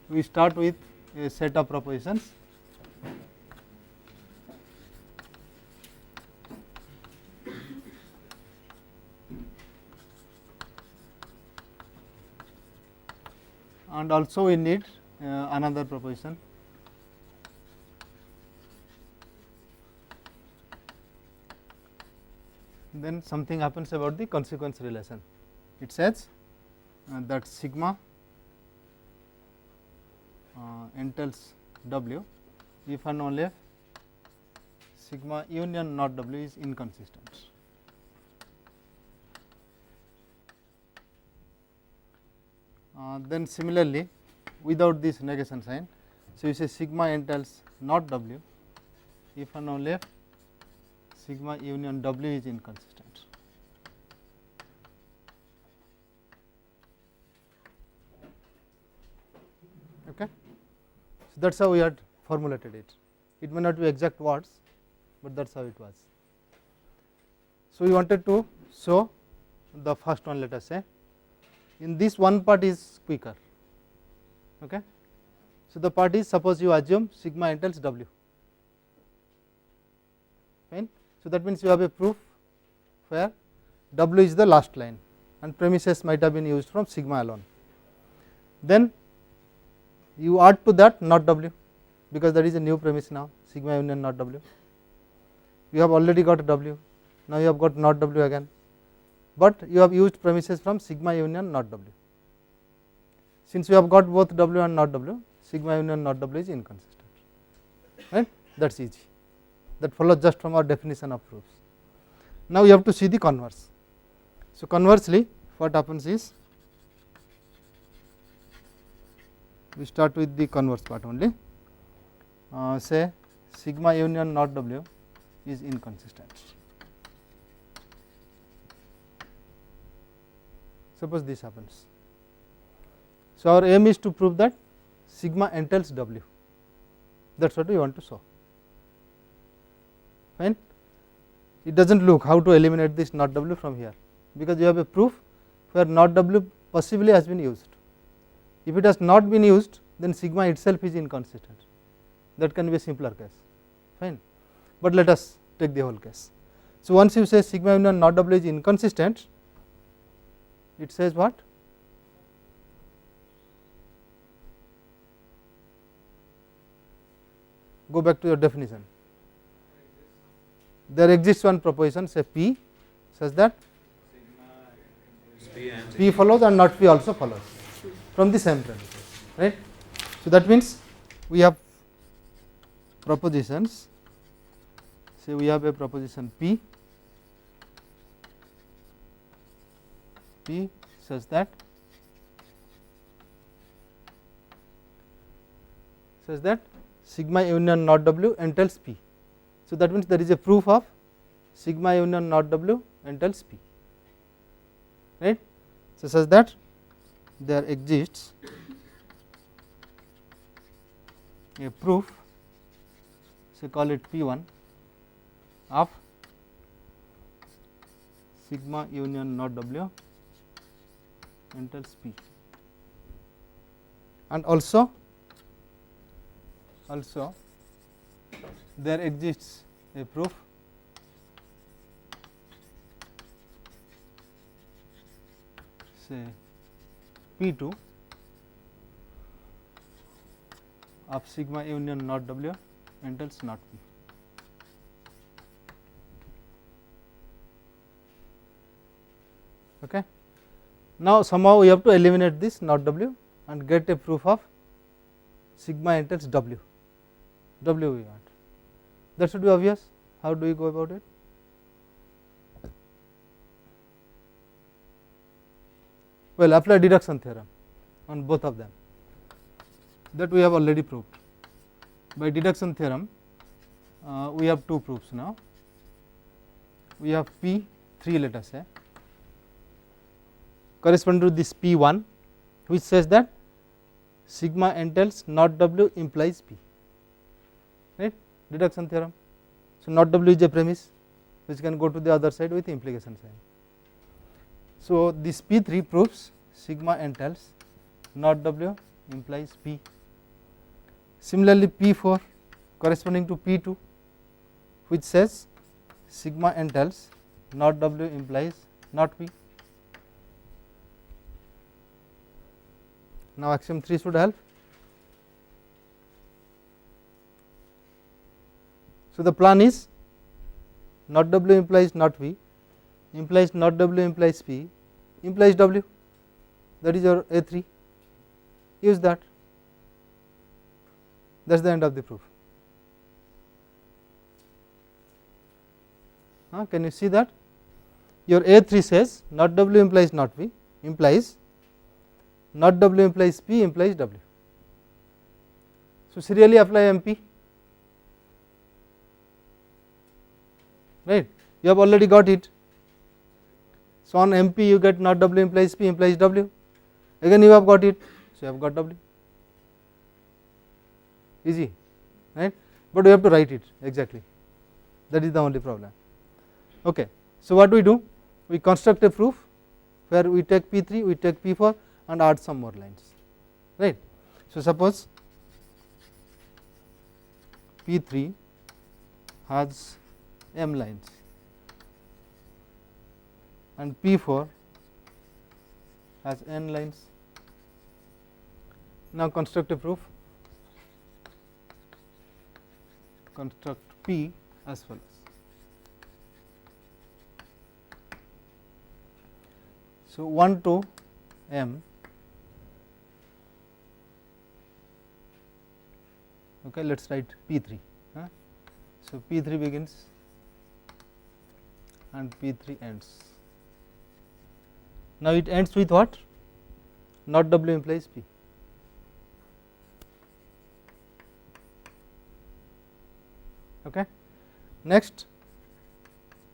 we start with a set of propositions. And also we need another proposition. Then something happens about the consequence relation. It says that sigma entails W if and only if sigma union not W is inconsistent. Then similarly, without this negation sign, so you say sigma entails not W if and only if sigma union W is inconsistent. Okay. So, that is how we had formulated it. It may not be exact words, but that is how it was. So, we wanted to show the first one, let us say. In this one part is quicker. Okay. So, the part is, suppose you assume sigma entails W, fine. So, that means you have a proof where W is the last line and premises might have been used from sigma alone. Then you add to that not W, because that is a new premise now, sigma union not W. You have already got W, now you have got not W again, but you have used premises from sigma union not W. Since you have got both W and not W, sigma union not W is inconsistent, right. That is easy, that follows just from our definition of proofs. Now you have to see the converse. So, conversely what happens is, we start with the converse part only, say sigma union not W is inconsistent. Suppose this happens. So, our aim is to prove that sigma entails W, that is what we want to show, fine. It does not look how to eliminate this not W from here, because you have a proof where not W possibly has been used. If it has not been used, then sigma itself is inconsistent, that can be a simpler case, fine. But let us take the whole case. So, once you say sigma union not W is inconsistent, it says what? Go back to your definition. There exists one proposition, say P, such that P follows and not P also follows from the same premises, right. So, that means we have propositions, say we have a proposition P such that sigma union not W entails P. So, that means there is a proof of sigma union not W entails P, right. So, such that there exists a proof, so call it P1 of sigma union not W entails P, and also there exists a proof say P2 of sigma union not W entails not P. Okay. Now, somehow we have to eliminate this not W and get a proof of sigma entails W we want. That should be obvious. How do we go about it? Well, apply deduction theorem on both of them, that we have already proved. By deduction theorem, we have two proofs now. We have P3, let us say, corresponding to this P1, which says that sigma entails not W implies P, right, deduction theorem. So, not W is a premise which can go to the other side with implication sign. So, this P3 proves sigma entails not W implies P. Similarly, P4 corresponding to P2, which says sigma n tells not W implies not P. Now, axiom 3 should help. So, the plan is not W implies not V, implies not W implies P, implies W, that is your A3. Use that, that is the end of the proof. Can you see that? Your A3 says not W implies not V, implies not W implies P, implies W. So, serially apply MP, right, you have already got it. So, on MP you get not W implies P, implies W, again you have got it. So, you have got W, easy, right, but we have to write it exactly, that is the only problem. Okay. So, what we do? We construct a proof where we take P3, we take P4 and add some more lines, right. So, suppose P3 has m lines and P4 has n lines. Now, construct a proof, construct P as follows. So, 1 to m, okay, let us write P3. So, P3 begins and P3 ends. Now, it ends with what? Not W implies P. Okay. Next,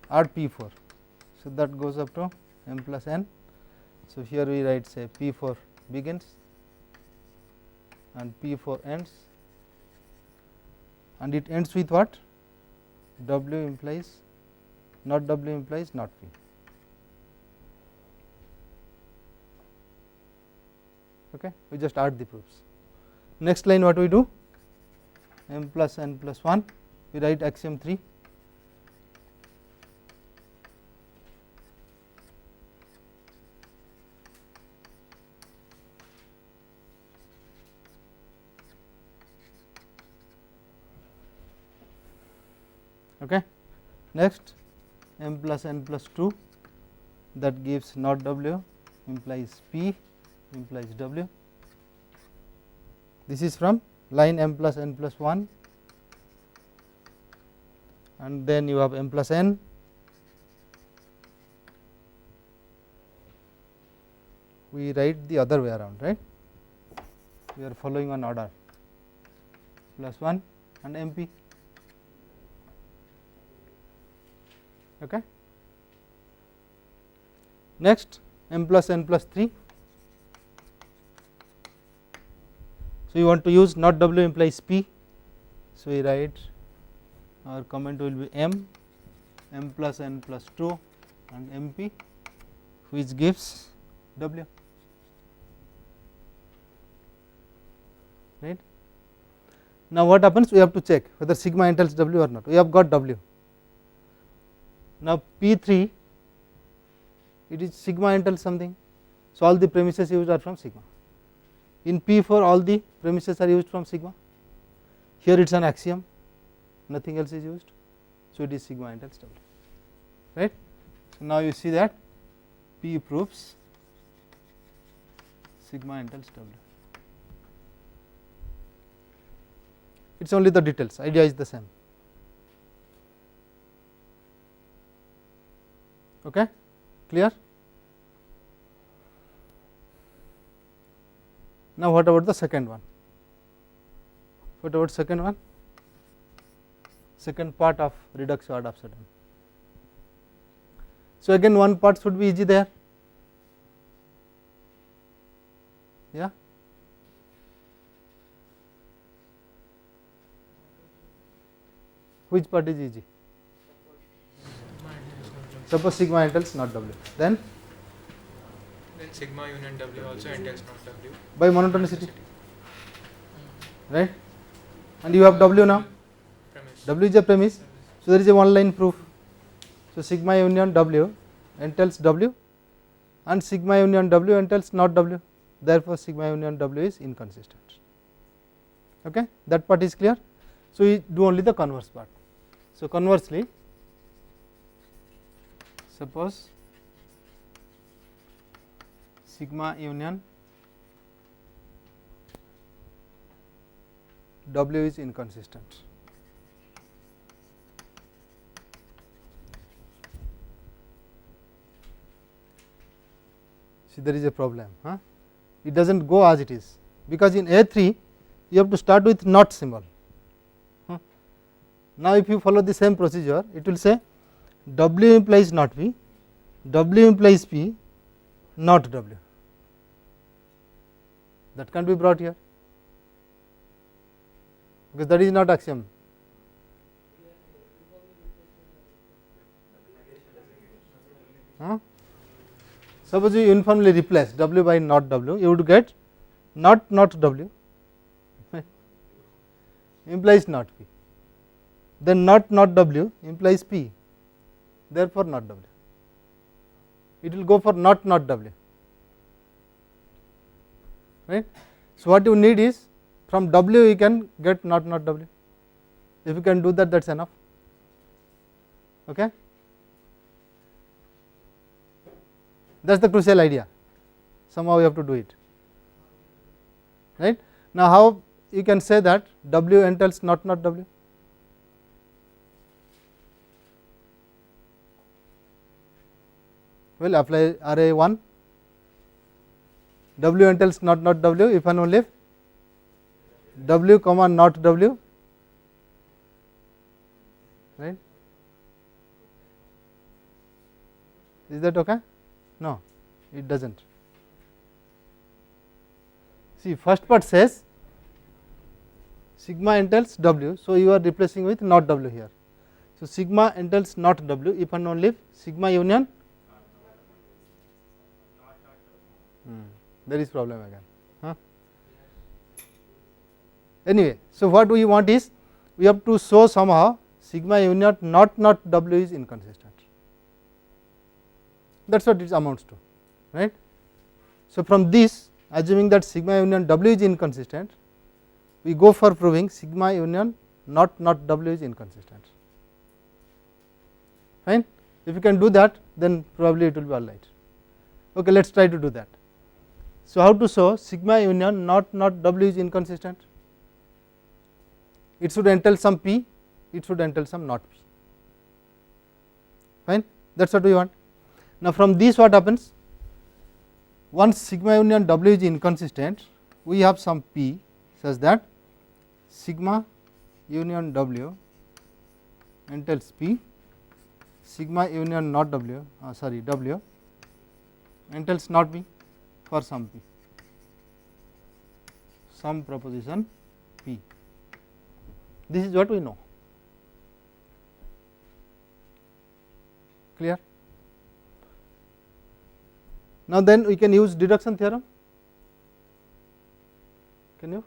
add P4. So, that goes up to m plus n. So, here we write say P4 begins and P4 ends, and it ends with what? W implies not W implies not P. Okay. We just add the proofs. Next line what we do? M plus n plus 1, we write axiom 3. Okay. Next, m plus n plus 2, that gives not W implies P, implies W. This is from line m plus n plus 1, and then you have m plus n, we write the other way around, right, we are following on order, plus 1 and m p. Okay. Next, m plus n plus 3. So, you want to use not W implies P. So, we write our comment will be m plus n plus 2 and m p, which gives W, right. Now, what happens? We have to check whether sigma entails W or not. We have got W. Now, P3 it is sigma entails something. So, all the premises used are from sigma. In P4 all the premises are used from sigma. Here it is an axiom, nothing else is used. So, it is sigma entails W, right. So, now you see that P proves sigma entails W. It is only the details, idea is the same. Okay, clear? Now, what about the second one? What about second one? Second part of reduction ad absurdum. So, again one part should be easy there. Yeah. Which part is easy? Suppose sigma entails not W, then sigma union W also entails not W by monotonicity, right. and you have W now. W is a premise, so there is a one line proof. So sigma union W entails W, and sigma union W entails not W, therefore sigma union W is inconsistent. Okay, that part is clear. So we do only the converse part. So conversely, suppose sigma union W is inconsistent. See, there is a problem. It does not go as it is, because in A3 you have to start with not symbol. Now, if you follow the same procedure, it will say W implies not P, W implies P, not W. That can be brought here, because that is not axiom. Suppose you uniformly replace W by not W, you would get not W implies not P, then not W implies P, therefore not W. It will go for not W, right. So what you need is, from W you can get not W. If you can do that, that is enough. Okay. That is the crucial idea. Somehow you have to do it, right. Now how you can say that W entails not W? Well, apply array 1, W entails not W if and only if W comma not W, right. Is that okay? No, it does not. See, first part says sigma entails W, so you are replacing with not W here. So sigma entails not W if and only if sigma union, there is problem again. Anyway, so what we want is, we have to show somehow sigma union not W is inconsistent. That is what it amounts to, right. So from this, assuming that sigma union W is inconsistent, we go for proving sigma union not W is inconsistent. Fine. If you can do that, then probably it will be all right. Okay, let us try to do that. So how to show sigma union not W is inconsistent? It should entail some P, it should entail some not P. Fine. That is what we want. Now from this, what happens? Once sigma union W is inconsistent, we have some P such that sigma union W entails P, sigma union not W, W entails not P for some P, some proposition P. This is what we know. Clear? Now then we can use deduction theorem. Can you?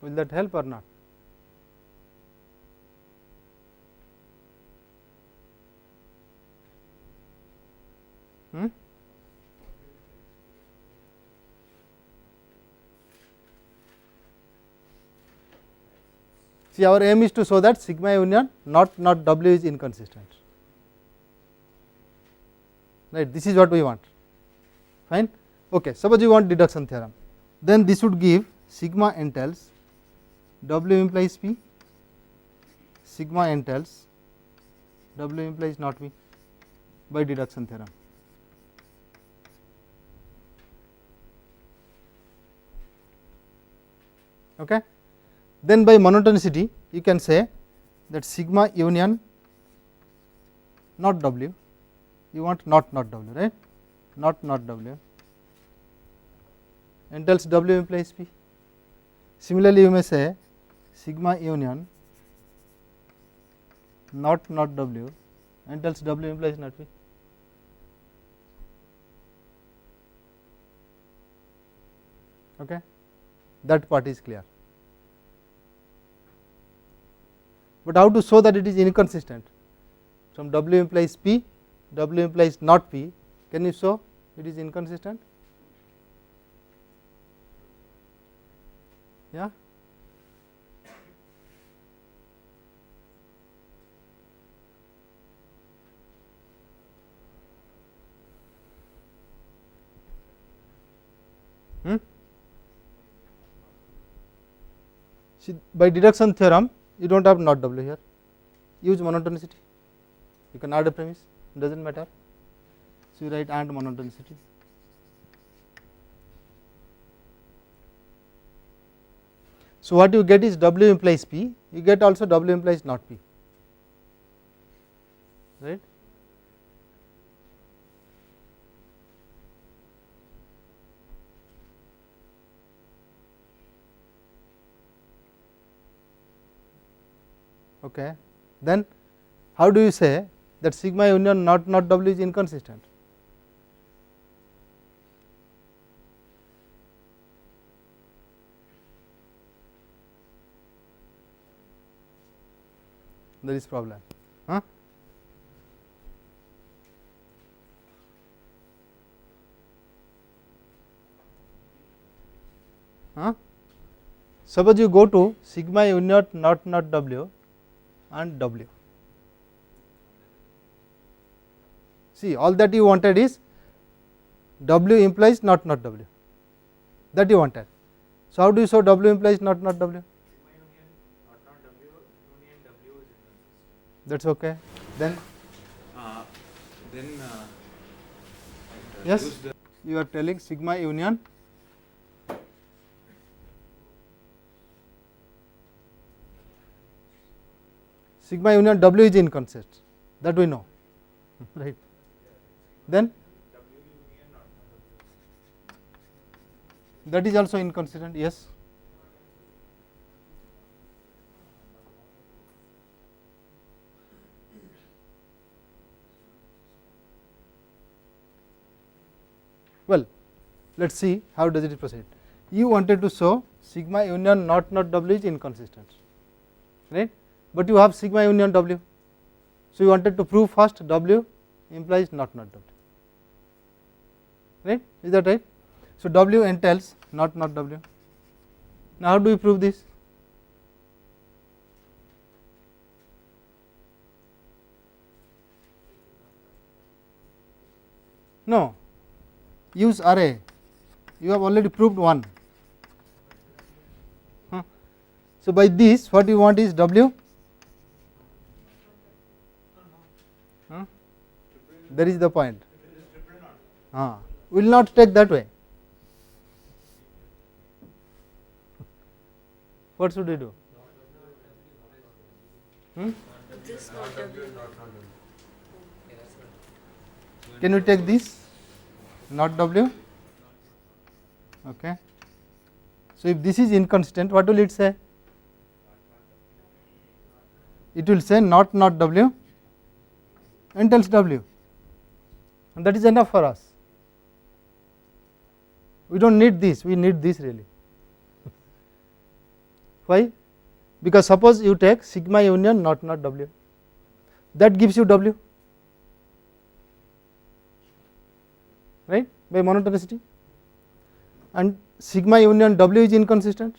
Will that help or not? See, our aim is to show that sigma union not W is inconsistent, right. This is what we want. Fine. Okay. Suppose you want deduction theorem, then this would give sigma entails W implies P, sigma entails W implies not P by deduction theorem. Okay. Then by monotonicity you can say that sigma union not W, you want not W, right, not W entails W implies P. Similarly, you may say sigma union not W entails W implies not P. Okay. that part is clear. But how to show that it is inconsistent? From W implies P, W implies not P, can you show it is inconsistent? Yeah. See, by deduction theorem you do not have not W here, use monotonicity, you can add a premise, does not matter. So, you write and monotonicity. So, what you get is W implies P, you get also W implies not P, right. Okay. Then how do you say that sigma union not W is inconsistent? There is problem. Huh? Huh? Suppose you go to sigma union not W and W. See, all that you wanted is W implies not W, that you wanted. So, how do you show W implies not W? That is okay. Then yes, you are telling sigma union W is inconsistent, that we know, right. Then that is also inconsistent, yes. Well, let us see how does it proceed. You wanted to show sigma union not W is inconsistent, right, but you have sigma union W. So, you wanted to prove first W implies not W, right, is that right. So, W entails not W. Now, how do we prove this? No, use array, you have already proved one. So, by this what you want is W, there is the point, will not take that way. What should we do? This not W. Can you take this not W? Okay. So, if this is inconsistent, what will it say? It will say not W entails W, and that is enough for us. We do not need this, we need this really. Why? Because suppose you take sigma union not W, that gives you W, right, by monotonicity, and sigma union W is inconsistent,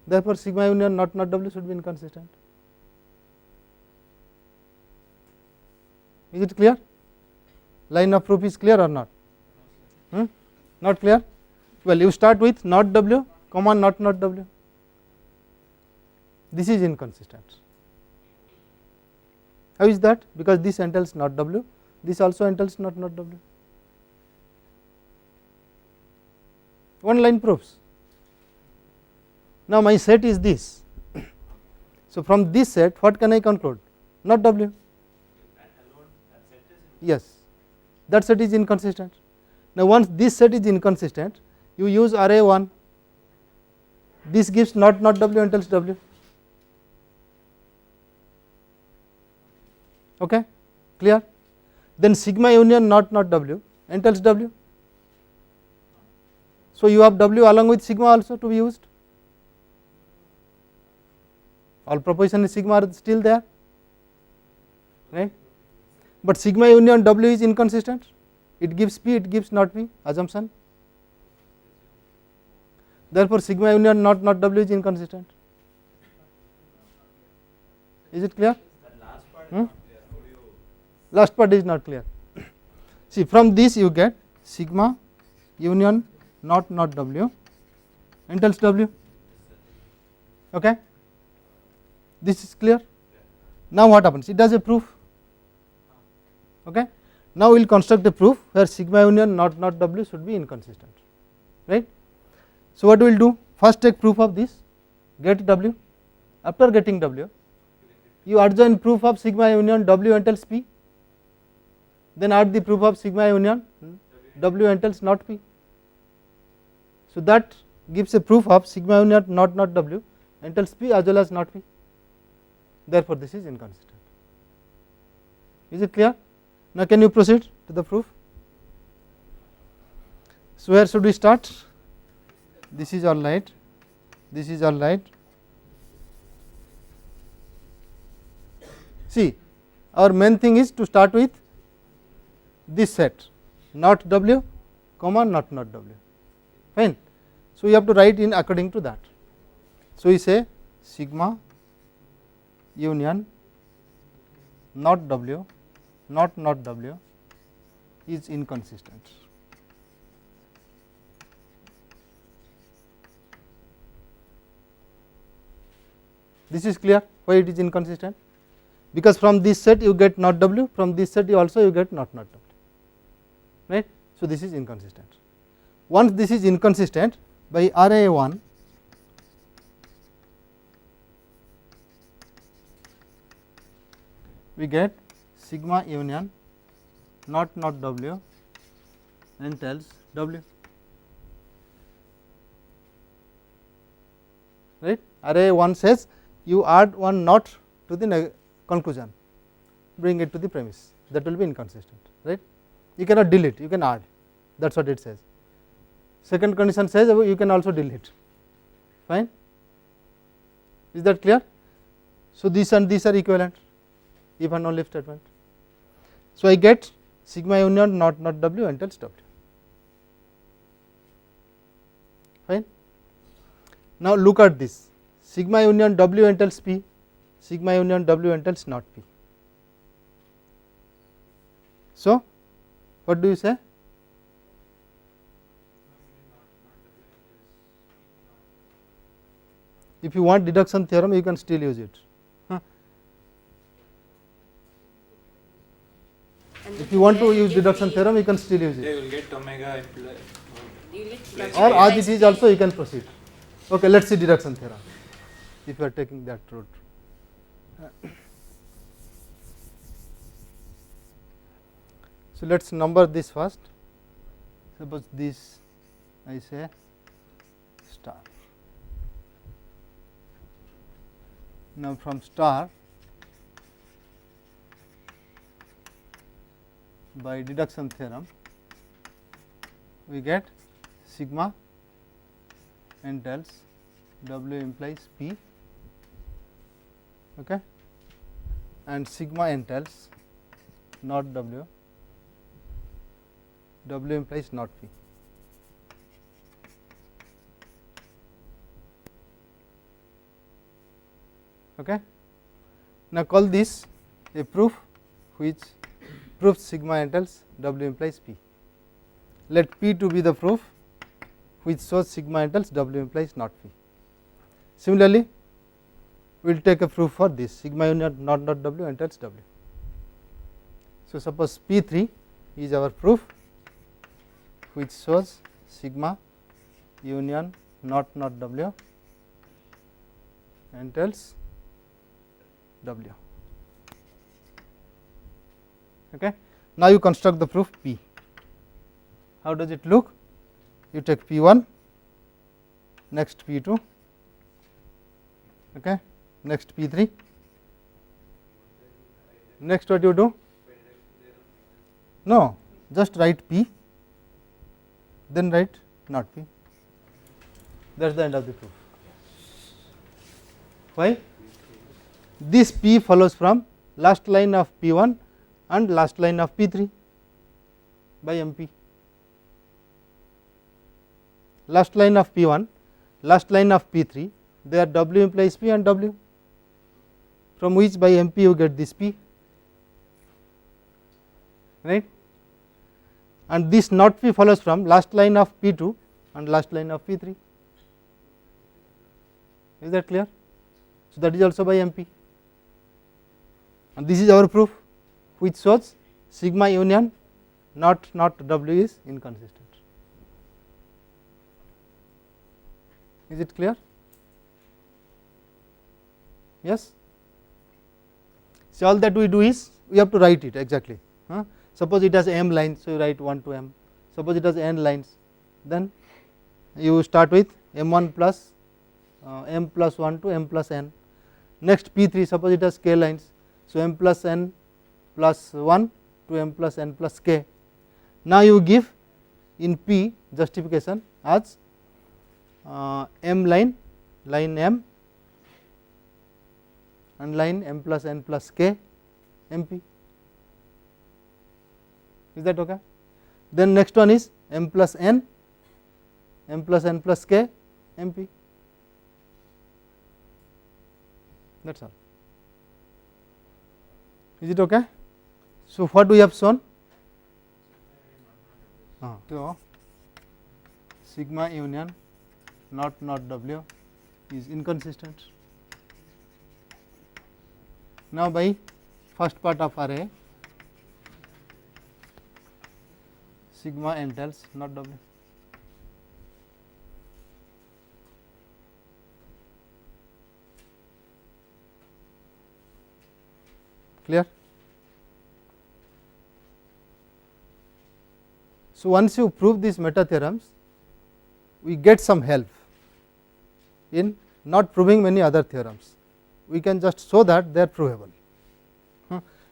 therefore sigma union not W should be inconsistent. Is it clear? Line of proof is clear or not? Not clear? Well, you start with not W, comma not W. This is inconsistent. How is that? Because this entails not W, this also entails not W. One line proofs. Now, my set is this. So, from this set what can I conclude? Not W. Yes, that set is inconsistent. Now, once this set is inconsistent, you use array 1, this gives not W entails W. Okay, clear? Then sigma union not W entails W. So, you have W along with sigma also to be used, all proposition in sigma are still there, right, but sigma union W is inconsistent, it gives P, it gives not P assumption, therefore, sigma union not W is inconsistent. Is it clear? Last part is not clear. See, from this you get sigma union not W entails W. Okay. This is clear. Now what happens? It does a proof. Okay. Now we will construct a proof where sigma union not W should be inconsistent, right. So what we will do? First take proof of this, get W. After getting W, you adjoin proof of sigma union W entails P. Then add the proof of sigma union W entails not P. So that gives a proof of sigma union not W entails P as well as not P. Therefore, this is inconsistent. Is it clear? Now, can you proceed to the proof? So, where should we start? This is all right. This is all right. See, our main thing is to start with this set, not W, comma not W. Fine. So, we have to write in according to that. So, we say sigma union not W not W is inconsistent. This is clear why it is inconsistent, because from this set you get not W, from this set you also you get not W, right. So, this is inconsistent. Once this is inconsistent, by RA1 we get sigma union not W entails W, right. Array 1 says you add one not to the conclusion, bring it to the premise, that will be inconsistent, right. You cannot delete, you can add, that is what it says. Second condition says you can also delete, fine. Is that clear? So, this and these are equivalent, if and only if statement. So, I get sigma union not W entails W, fine. Now, look at this, sigma union W entails P, sigma union W entails not P. So, what do you say? If you want deduction theorem, you can still use it. If you want to use deduction theorem, you can still use it. They will get omega Or as it is also you can proceed. Okay, let us see deduction theorem, if you are taking that route. So, let us number this first. Suppose this I say star. Now, from star by deduction theorem we get sigma entails W implies P, okay, and sigma entails not W, W implies not P. Okay. Now, call this a proof which proves sigma entails W implies P. Let P to be the proof which shows sigma entails W implies not P. Similarly, we will take a proof for this sigma union not W entails W. So, suppose P3 is our proof which shows sigma union not W entails W. Okay. Now, you construct the proof P. How does it look? You take P1, next P2, okay, next P3, next what you do? No, just write P, then write not P. that is the end of the proof. Why? This P follows from last line of P1 and last line of P3 by MP. Last line of P1, last line of P3, there W implies P and W, from which by MP you get this P, right, and this not P follows from last line of P2 and last line of P3. Is that clear? So, that is also by MP, and this is our proof which shows sigma union not W is inconsistent. Is it clear? Yes. So, all that we do is we have to write it exactly. Suppose it has m lines, so you write 1 to m. Suppose it has n lines, then you start with m1 plus m plus 1 to m plus n. Next P3, suppose it has k lines, so m plus n plus 1 to m plus n plus k. Now you give in P justification as m line m and line m plus n plus k MP. Is that okay? Then next one is m plus n plus k MP. That is all. Is it okay? So, what we have shown? So, sigma union not W is inconsistent. Now, by first part of array, sigma entails not W. Clear? So, once you prove these meta theorems, we get some help in not proving many other theorems. We can just show that they are provable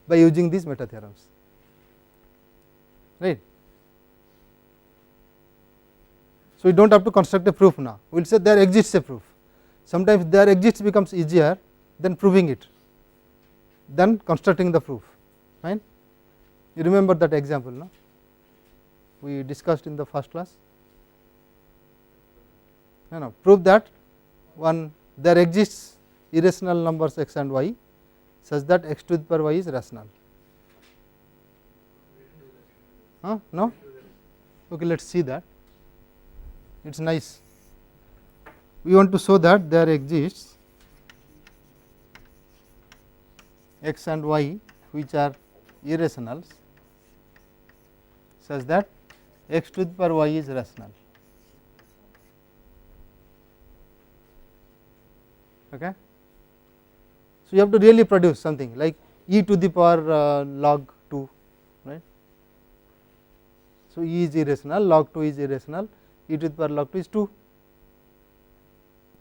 by using these meta theorems, right. So, we do not have to construct a proof now, we will say there exists a proof. Sometimes there exists becomes easier than proving it, than constructing the proof, right. You remember that example, no? We discussed in the first class. Prove that one there exists irrational numbers x and y such that x to the power y is rational. No? Okay, let us see that. It is nice. We want to show that there exists x and y which are irrationals such that x to the power y is rational. Okay. So, you have to really produce something like e to the power log 2, right. So, e is irrational, log 2 is irrational, e to the power log 2 is 2,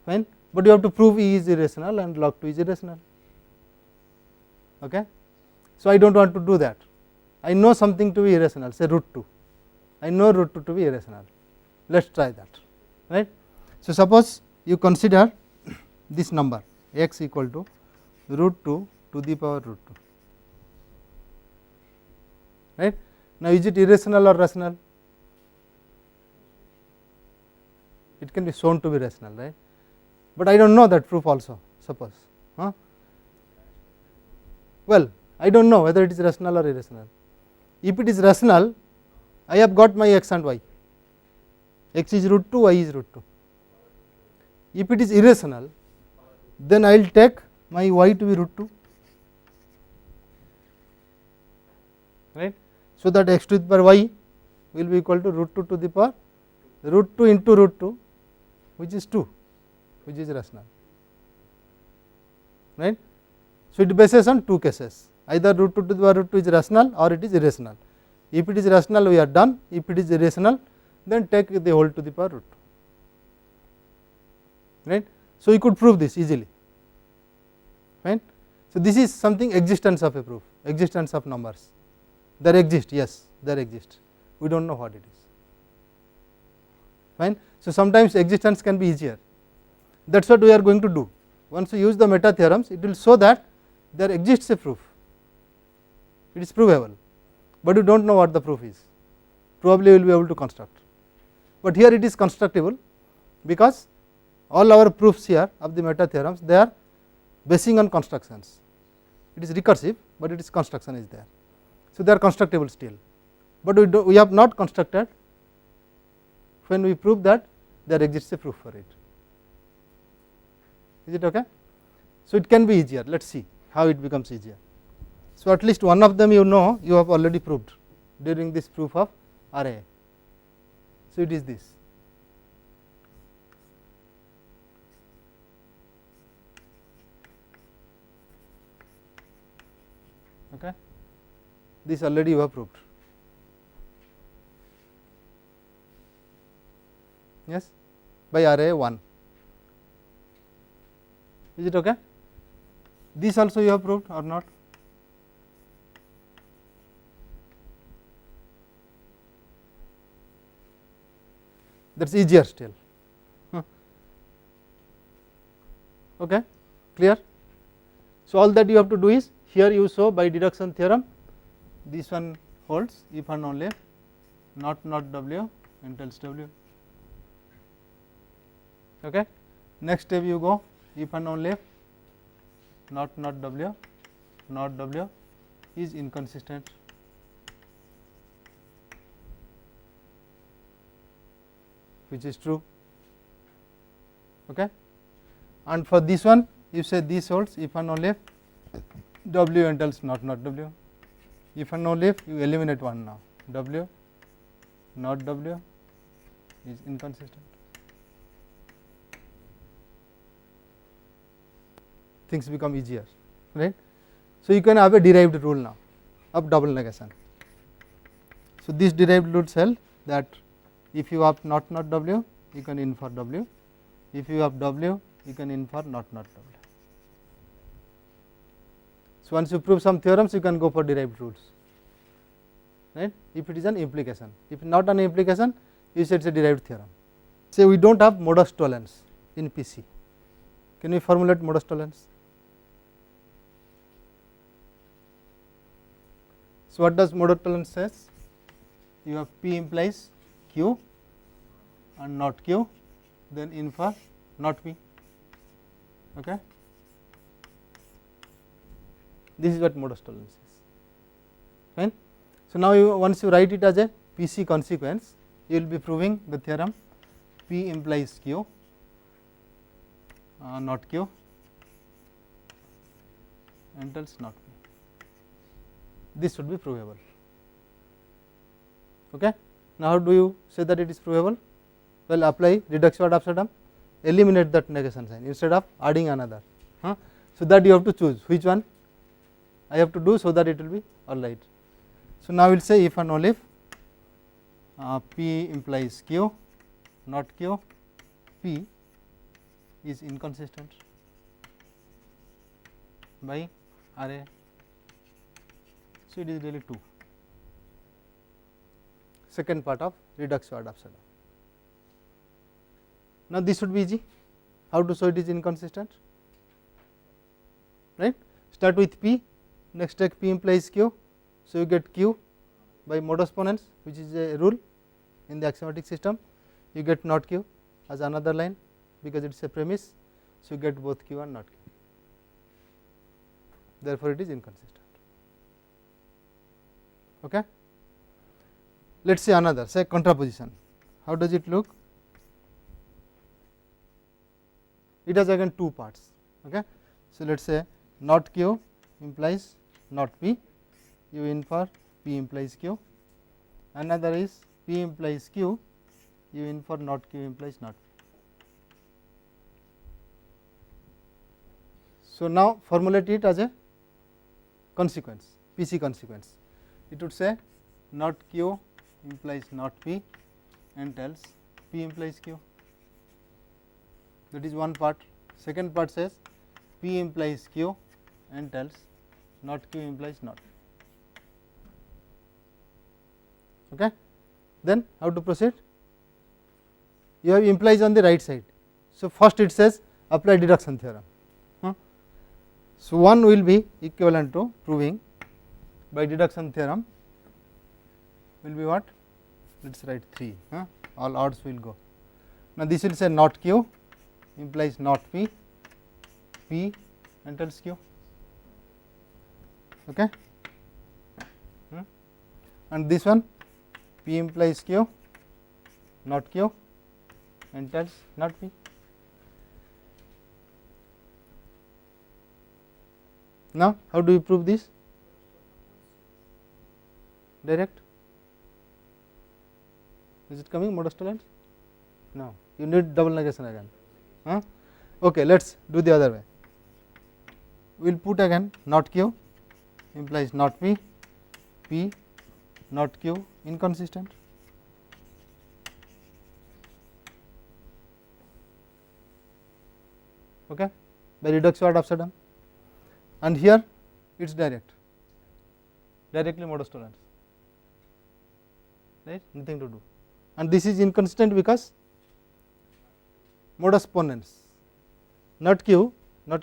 fine, but you have to prove e is irrational and log 2 is irrational. Okay. So, I do not want to do that. I know something to be irrational, say root 2, I know root 2 to be irrational, let us try that, right. So, suppose you consider this number x equal to root 2 to the power root 2, right. Now, is it irrational or rational? It can be shown to be rational, right, but I do not know that proof also, suppose. Well, I do not know whether it is rational or irrational. If it is rational, I have got my x and y, x is root 2, y is root 2. If it is irrational, then I will take my y to be root 2, right. So, that x to the power y will be equal to root 2 to the power root 2 into root 2, which is 2, which is rational, right. So, it bases on two cases, either root 2 to the power root 2 is rational or it is irrational. If it is rational, we are done. If it is irrational, then take the whole to the power root 2, right. So, we could prove this easily, right. So, this is something existence of a proof, existence of numbers, there exist, yes, there exist, we do not know what it is, fine. So, sometimes existence can be easier, that is what we are going to do. Once you use the meta theorems, it will show that there exists a proof, it is provable, but you do not know what the proof is, probably you will be able to construct, but here it is constructible, because all our proofs here of the meta theorems, they are basing on constructions, it is recursive, but it is construction is there. So, they are constructible still, but we have not constructed when we prove that there exists a proof for it. Is it okay? So, it can be easier, let us see how it becomes easier. So, at least one of them you know you have already proved during this proof of RAA. So, it is this. Okay. This already you have proved. Yes, by RAA 1. Is it okay? This also you have proved or not? That is easier still. Okay, clear? So, all that you have to do is, here you show by deduction theorem, this one holds if and only if not W entails W. Okay. Next step you go, if and only if not W is inconsistent. Which is true. Okay. And for this one, you say this holds if and only if W entails not W. If and only if you eliminate one now, W not W is inconsistent. Things become easier, right. So, you can have a derived rule now of double negation. So, this derived rule tells that if you have not W, you can infer W, if you have W, you can infer not W. So, once you prove some theorems, you can go for derived rules, right, if it is an implication. If not an implication, you say it is a derived theorem. Say we do not have modus tollens in PC, can we formulate modus tollens? So, what does modus tollens says? You have P implies Q and not Q, then infer not P. Okay. This is what modus tollens is. Fine. So, now once you write it as a PC consequence, you will be proving the theorem P implies Q not Q entails not P. This should be provable. Okay. Now, how do you say that it is provable? Well, apply reduction ad absurdum, eliminate that negation sign instead of adding another. So, that you have to choose which one I have to do, so that it will be all right. So, now we will say if and only if P implies Q not Q, P is inconsistent by RAA. So, it is really 2, second part of reduction ad absurdum. Now, this should be easy. How to show it is inconsistent? Right. Start with P, next take P implies Q. So, you get Q by modus ponens, which is a rule in the axiomatic system. You get not Q as another line, because it is a premise. So, you get both Q and not Q. Therefore, it is inconsistent. Okay. Let us see another, say contraposition. How does it look? It has again two parts. Okay. So, let us say not Q implies not P, you infer P implies Q. Another is P implies Q, you infer not Q implies not P. So, now formulate it as a consequence, PC consequence. It would say not Q implies not P entails P implies Q. That is one part. Second part says P implies Q entails not Q implies not. Okay. Then how to proceed? you have implies on the right side. So, first it says apply deduction theorem. So, one will be equivalent to proving by deduction theorem will be what? Let us write 3, all odds will go. Now, this will say not q implies not p, p entails q, okay. And this one p implies q, not q entails not p. Now, how do you prove this? Direct? Is it coming modus tollens? No, you need double negation again. Okay, let us do the other way. We will put again not q implies not p, p not q inconsistent. Okay, by reduction ad absurdum, and here it is direct, directly modus tollens, right, nothing to do, and this is inconsistent because modus ponens, not q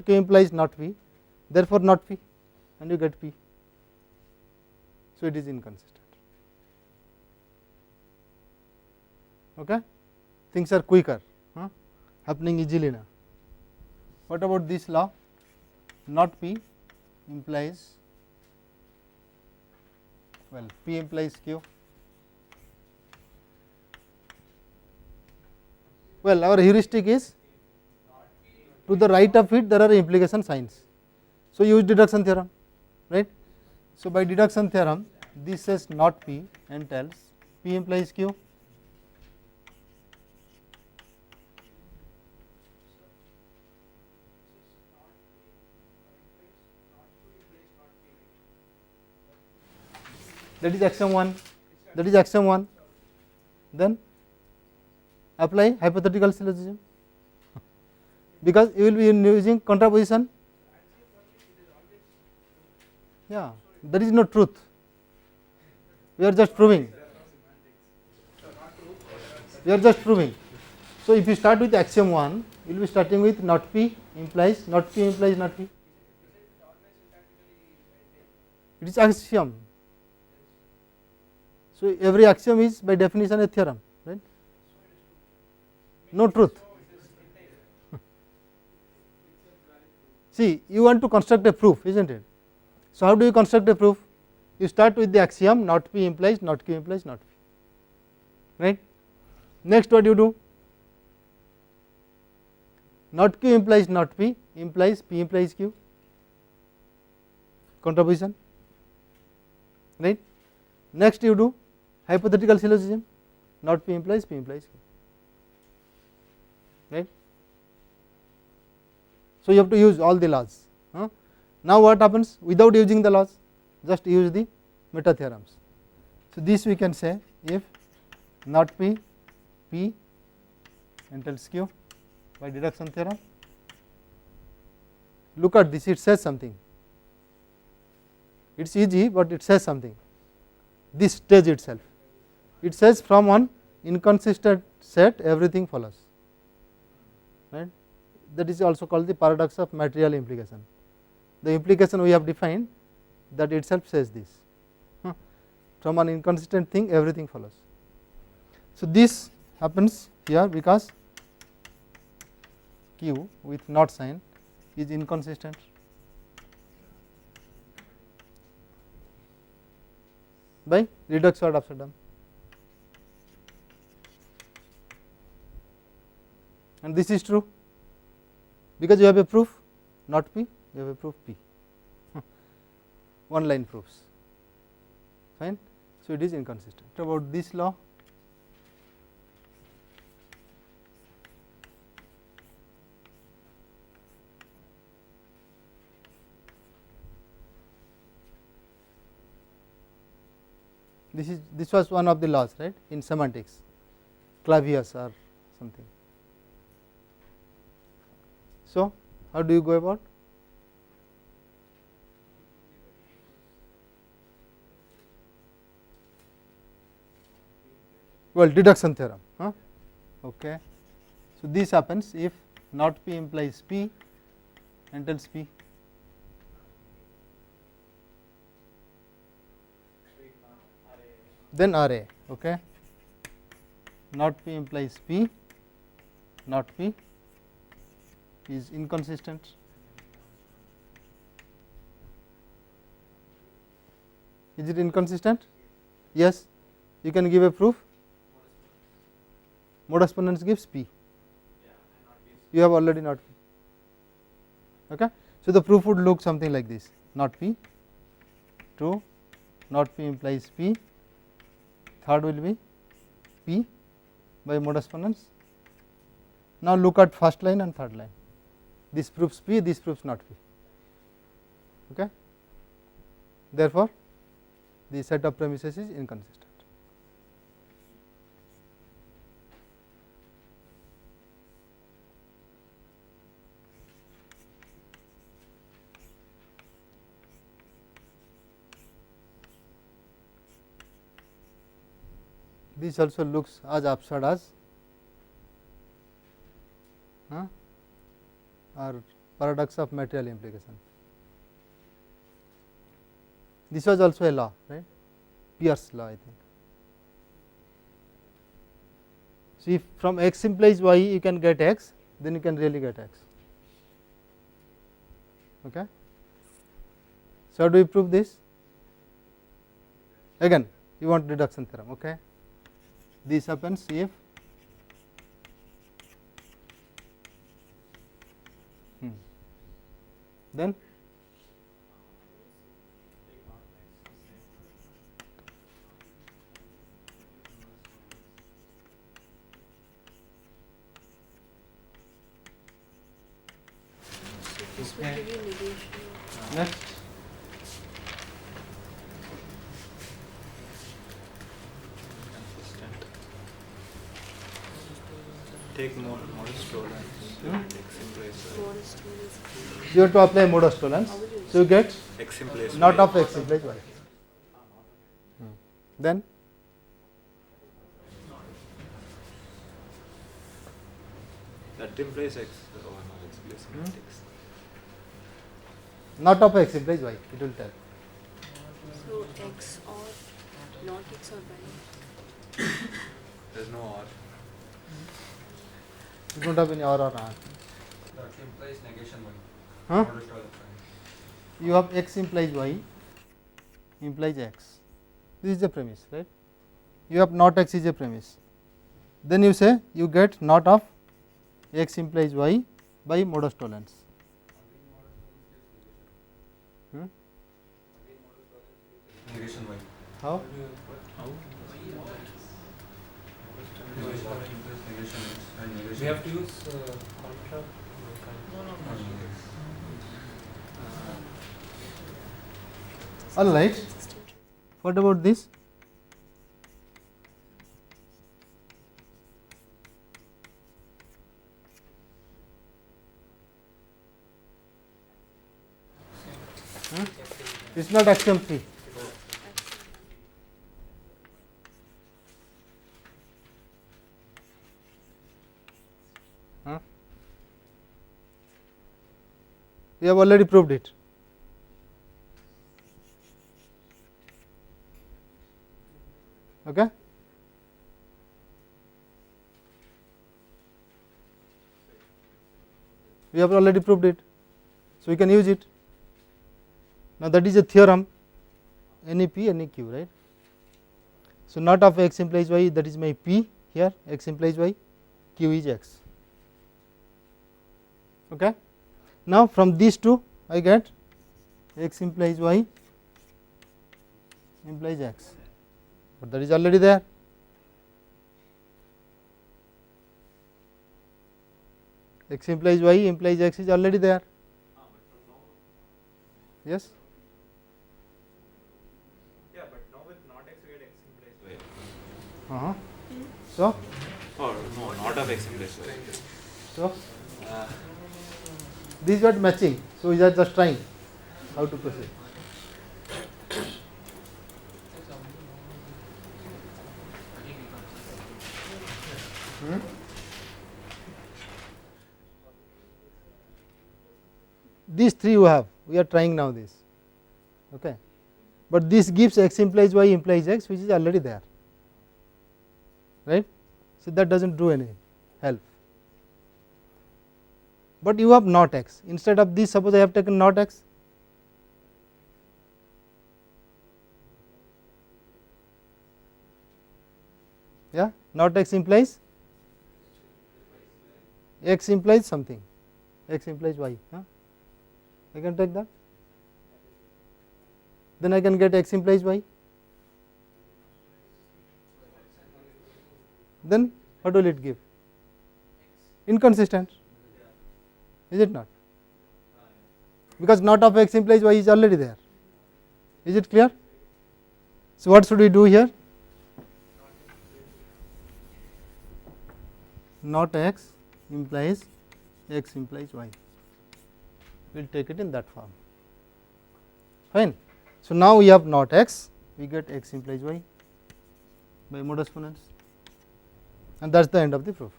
implies not p, therefore not p, and you get p. So, it is inconsistent. Okay, things are quicker, happening easily now. What about this law? Not p implies, well, p implies q. Well, our heuristic is to the right of it there are implication signs. So, use deduction theorem, right. So, by deduction theorem this says not p entails p implies q. That is axiom 1, that is axiom 1. Then apply hypothetical syllogism, because you will be using contraposition. Yeah, there is no truth, we are just proving, we are just proving. So, if you start with axiom 1, you will be starting with not p implies not p implies not p. It is axiom. So, every axiom is by definition a theorem, right. No truth. See, you want to construct a proof, isn't it? So, how do you construct a proof? You start with the axiom not p implies not q implies not p, right. Next, what you do? Not q implies not p implies p implies q, contraposition, right. Next, you do hypothetical syllogism, not p implies q, right. So, you have to use all the laws. Now, what happens without using the laws? Just use the meta theorems. So, this we can say if not p, p entails q by deduction theorem. Look at this, it says something. It is easy, but it says something. This stage itself, it says from one inconsistent set everything follows, right. That is also called the paradox of material implication. The implication we have defined, that itself says this, from an inconsistent thing everything follows. So, this happens here because q with not sign is inconsistent. By reduction ad absurdum, and this is true because you have a proof not p, you have a proof p, one line proofs, fine. So, it is inconsistent. What about this law? This was one of the laws, right, in semantics, Clavius or something. So, how do you go about? Well, deduction theorem, okay. So, this happens if not P implies P entails P. Then RA, okay. Not P implies P, not P is inconsistent. Is it inconsistent? Yes, you can give a proof. Modus ponens gives P. You have already not P. Okay. So, the proof would look something like this: not P, true, not P implies P, third will be P by modus ponens. Now, look at first line and third line. This proves P, this proves not P. Okay. Therefore, the set of premises is inconsistent. This also looks as absurd as or paradox of material implication. This was also a law, right? Peirce law, I think. So, if from x implies y you can get x, then you can really get x. Okay. So, how do we prove this? Again, you want deduction theorem. Okay. This happens if then This will give you negation. next Take more modus tollens. X implies y. Modus tollens. you have to apply modus tollens. So, you get X implies not y. of x implies y. Then That implies x. Oh no, x implies not x. not of x implies y, it will tell. So x or not x or y. There's no or. You do not have any or not. That implies negation y. Huh? Modus tollens y. You have x implies y implies x. This is the premise, right? You have not x is a premise. Then you say you get not of x implies y by modus tollens. Negation y. How? How? Negation y implies negation x and negation. We have to use contra. All right. Consistent. What about this? It is not axiom 3. We have already proved it. Okay. We have already proved it, so we can use it. Now, that is a theorem, any p any q, right. So, not of x implies y, that is my p here, x implies y, q is x. Okay. Now, from these two I get x implies y implies x, but that is already there. X implies y implies x is already there. Yes. Yeah, but now with not x we get x implies y. So, Or no, not of x implies y. so Uh, these were matching. So, we are just trying how to proceed. these 3 you have, we are trying now this, okay. But this gives x implies y implies x, which is already there, right. So, that does not do any help, but you have not x. Instead of this, suppose I have taken not x, yeah, not x implies x implies something, x implies y, I can take that, then I can get x implies y, then what will it give? Inconsistent, is it not? Because not of x implies y is already there, is it clear? So, what should we do here? Not x implies x implies y, we will take it in that form, fine. So, now we have not x, we get x implies y by modus ponens, and that is the end of the proof.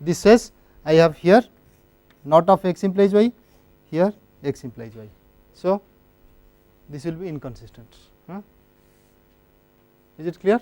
This says I have here not of x implies y, here x implies y. So, this will be inconsistent, is it clear?